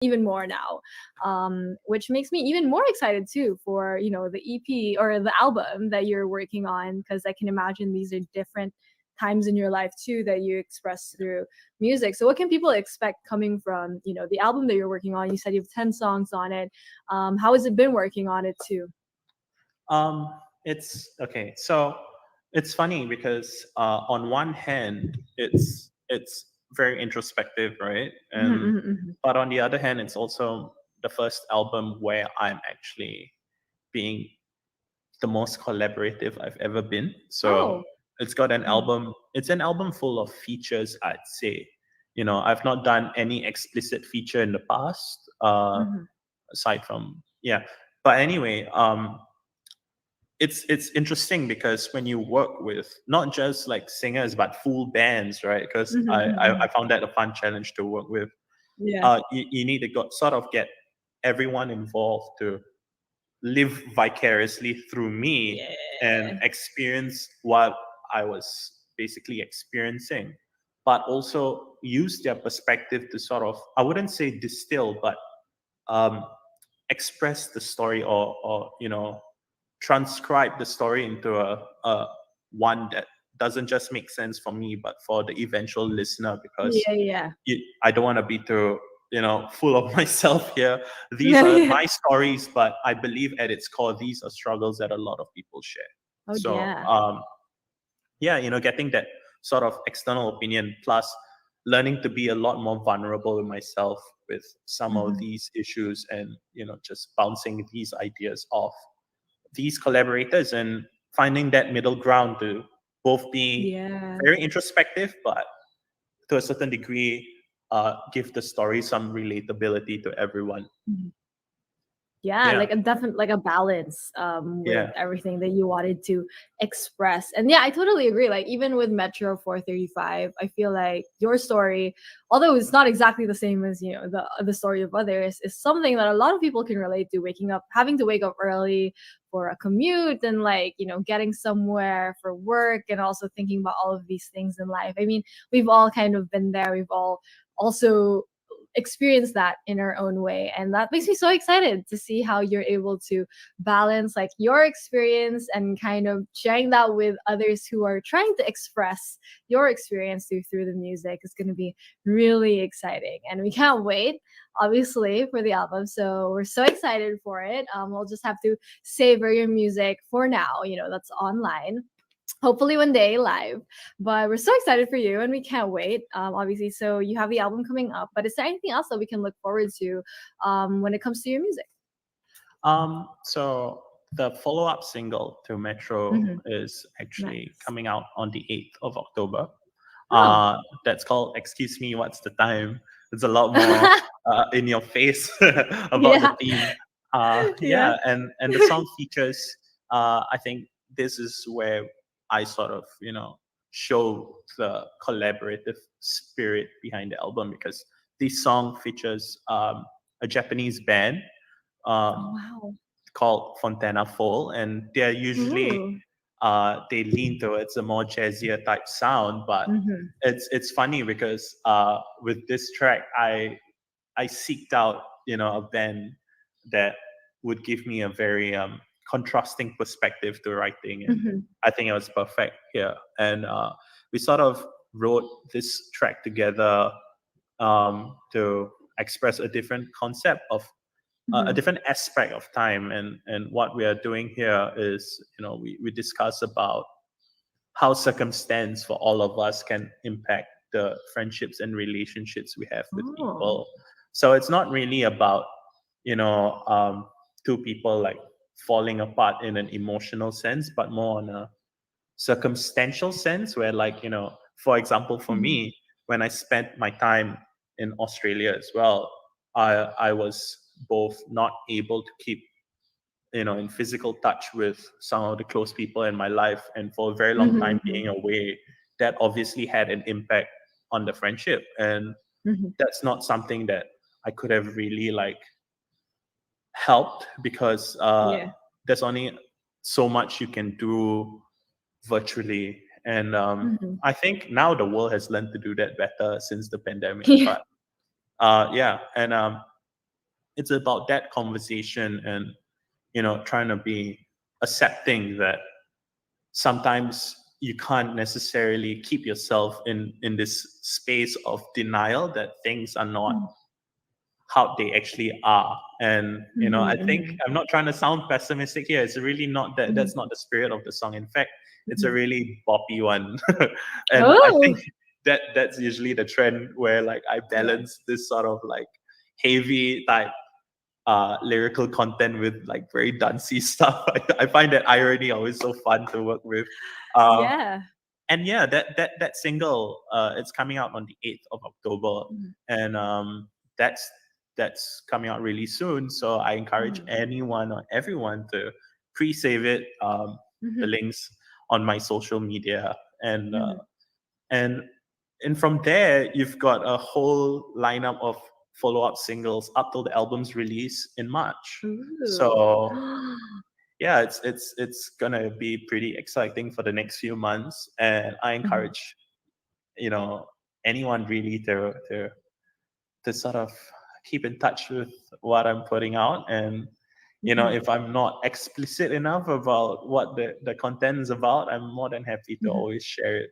even more now, which makes me even more excited too for the EP or the album that you're working on, because I can imagine these are different times in your life too that you express through music. So what can people expect coming from the album that you're working on? You said you have 10 songs on it. How has it been working on it too? It's okay. So it's funny because on one hand, it's very introspective, right? Mhm, And mhm, mhm. but on the other hand, it's also the first album where I'm actually being the most collaborative I've ever been. So Oh. it's got an Mhm, album. It's an album full of features, I'd say. I've not done any explicit feature in the past, mhm. aside from yeah. But anyway, it's interesting because when you work with not just like singers but full bands, right? Because Mhm, I, mhm, I mhm. I found that a fun challenge to work with. Yeah. You need to sort of get everyone involved to live vicariously through me and Yeah. experience what I was basically experiencing, but also use their perspective to sort of, I wouldn't say distill, but um, express the story, or transcribe the story into a one that doesn't just make sense for me but for the eventual listener, because Yeah, yeah. I don't want to be too full of myself here. These Yeah, are yeah. my stories, but I believe at its core these are struggles that a lot of people share. Oh, So yeah. yeah, getting that sort of external opinion, plus learning to be a lot more vulnerable with myself with some of Mhm. these issues, and just bouncing these ideas off these collaborators and finding that middle ground to both be Yeah. very introspective, but to a certain degree, give the story some relatability to everyone. Mhm. Yeah, Yeah, like a definite, like a balance with yeah, everything that you wanted to express. And yeah, I totally agree. Like even with Metro 435, I feel like your story, although it's not exactly the same as, the story of others, is something that a lot of people can relate to, waking up, having to wake up early for a commute, and like, getting somewhere for work, and also thinking about all of these things in life. I mean, we've all kind of been there. We've all also experience that in our own way, and that makes me so excited to see how you're able to balance like your experience and kind of sharing that with others who are trying to express your experience through the music. Is going to be really exciting, and we can't wait, obviously, for the album. So we're so excited for it. We'll just have to savor your music for now, that's online, hopefully one day live. But we're so excited for you, and we can't wait, obviously. So you have the album coming up, but is there anything else that we can look forward to when it comes to your music? so the follow-up single to Metro Hmm. is actually Nice. coming out on the 8th of October. Oh. That's called Excuse Me, What's the Time? It's a lot more in your face about the Yeah. theme. Yeah. Yeah, and the song features, I think this is where I sort of, show the collaborative spirit behind the album, because this song features a Japanese band Oh, um, wow. called Fontana Fall, and they're usually Ooh. they lean towards a more jazzier type sound. But Hmm. it's funny because with this track, I seeked out a band that would give me a very contrasting perspective to writing, and Hmm. I think it was perfect here. And we sort of wrote this track together to express a different concept of a Hmm. different aspect of time. And what we are doing here is we discuss about how circumstance for all of us can impact the friendships and relationships we have with Oh. people. So it's not really about you know um, two people like falling apart in an emotional sense, but more on a circumstantial sense, where like for example, for Hmm. me, when I spent my time in Australia as well, I was both not able to keep in physical touch with some of the close people in my life, and for a very long Hmm. time Hmm. being away, that obviously had an impact on the friendship. And Hmm. that's not something that I could have really like helped, because Yeah. there's only so much you can do virtually. And Hmm. I think now the world has learned to do that better since the pandemic. Yeah. But yeah, and it's about that conversation and, trying to be accepting that sometimes you can't necessarily keep yourself in this space of denial that things are not Mhm. how they actually are. And I think Mhm. I'm not trying to sound pessimistic here. It's really not that. Mhm. That's not the spirit of the song. In fact, it's a Mhm. really boppy one. And I Oh, think that's usually the trend where like I yeah. balance this sort of like heavy type lyrical content with like very dancey stuff. I find that irony always so fun to work with. um Yeah. and yeah, that single, it's coming out on the 8th of October. Mhm. And that's coming out really soon, so I encourage Mhm. anyone or everyone to pre-save it. The Mhm. links on my social media. and uh, Mhm. and and from there you've got a whole lineup of follow-up singles up till the album's release in March. Ooh. So yeah, it's gonna be pretty exciting for the next few months, and I Mhm. encourage you know anyone really to sort of keep in touch with what I'm putting out. And Mhm. if I'm not explicit enough about what the content is about, I'm more than happy to Mhm. always share it,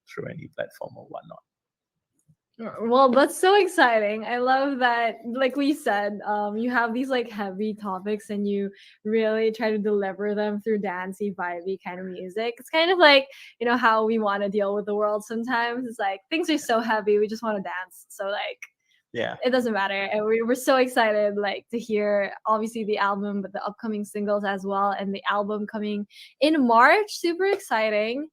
through any platform or whatnot. Well, that's so exciting. I love that, like we said, you have these like heavy topics and you really try to deliver them through dancey, vibey kind of music. It's kind of like, how we want to deal with the world sometimes. It's like things are so heavy, we just want to dance. So like Yeah. it doesn't matter. And we're so excited like to hear obviously the album, but the upcoming singles as well, and the album coming in March. Super exciting.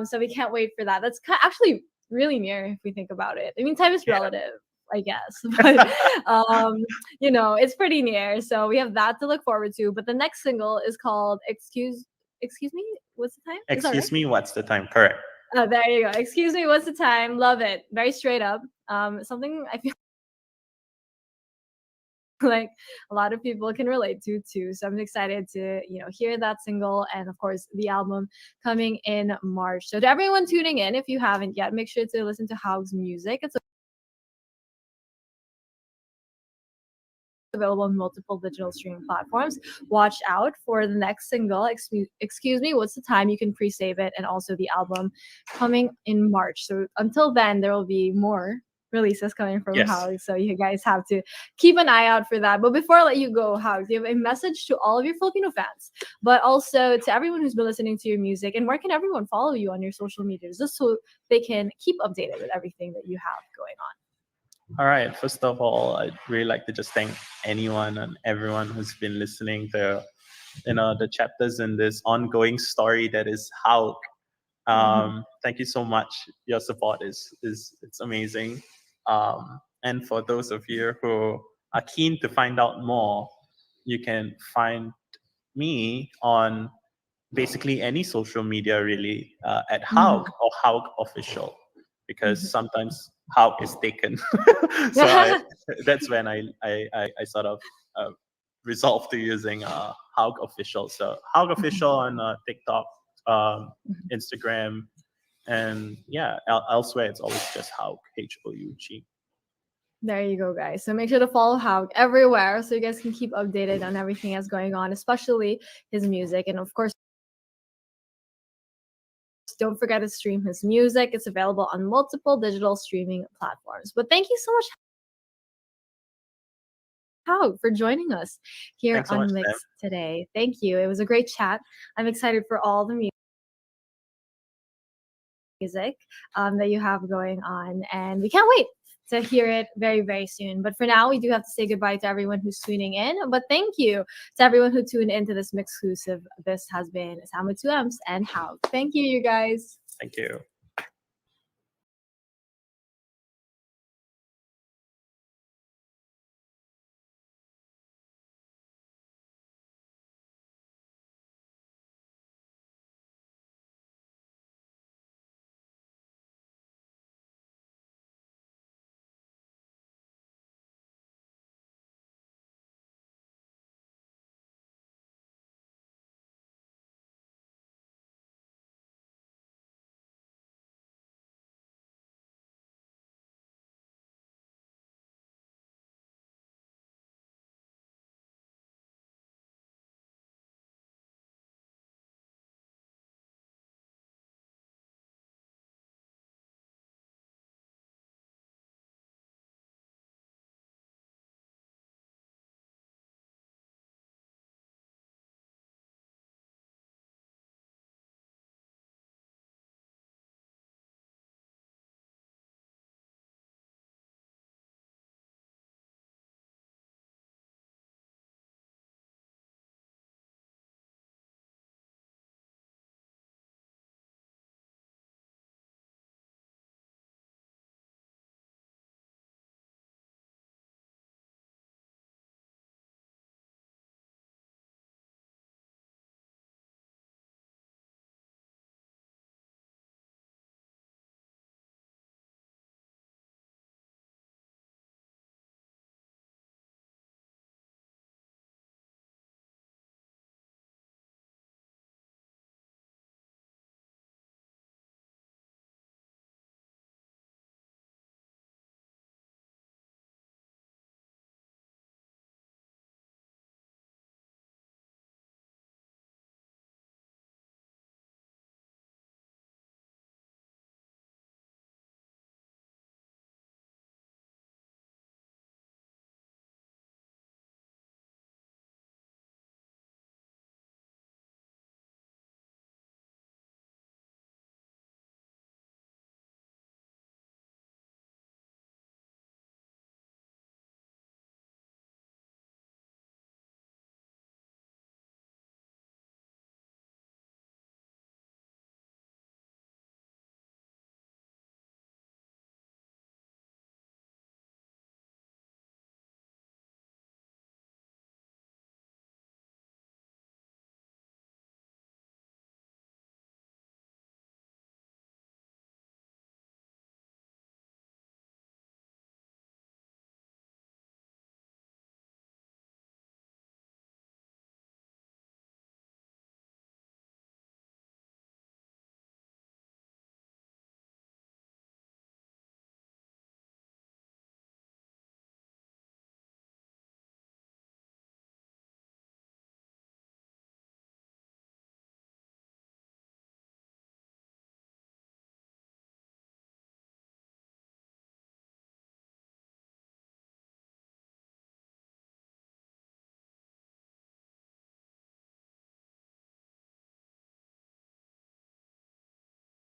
So we can't wait for that. That's actually really near if we think about it. I mean, time is Yeah. relative, I guess, but it's pretty near. So we have that to look forward to. But the next single is called Excuse Me, what's the time? Is that right? Excuse me, what's the time? Correct. Oh, there you go. Excuse me, what's the time? Love it. Very straight up. Something I feel like a lot of people can relate to too. So I'm excited to, hear that single and of course the album coming in March. So to everyone tuning in, if you haven't yet, make sure to listen to Houg's music. It's available on multiple digital streaming platforms. Watch out for the next single, Excuse Me, What's the Time? You can pre-save it, and also the album coming in March. So until then, there will be more releases coming from Yes. Houg. So you guys have to keep an eye out for that. But before I let you go, Houg, do you have a message to all of your Filipino fans, but also to everyone who's been listening to your music? And where can everyone follow you on your social medias just so they can keep updated with everything that you have going on? All right. First of all, I'd really like to just thank anyone and everyone who's been listening to, the chapters in this ongoing story that is How. Mhm. Thank you so much. Your support is it's amazing. And for those of you who are keen to find out more, you can find me on basically any social media really, at Houg Mhm. or Houg official, because Mhm. sometimes Houg is taken. So that's when I sort of, uh, resolved to using Houg official. So Houg official on TikTok, Mhm. Instagram, and yeah, elsewhere it's always just Houg, Houg. There you go, guys. So make sure to follow Hauk everywhere so you guys can keep updated on everything that's going on, especially his music. And of course, don't forget to stream his music. It's available on multiple digital streaming platforms. But thank you so much, Hauk, for joining us here Thanks so much, on Sam. Mix today. Thank you. It was a great chat. I'm excited for all the music that you have going on, and we can't wait to hear it very, very soon. But for now, we do have to say goodbye to everyone who's tuning in. But thank you to everyone who tuned into this mix exclusive. This has been Sam with 2Ms and How. Thank you, you guys. Thank you.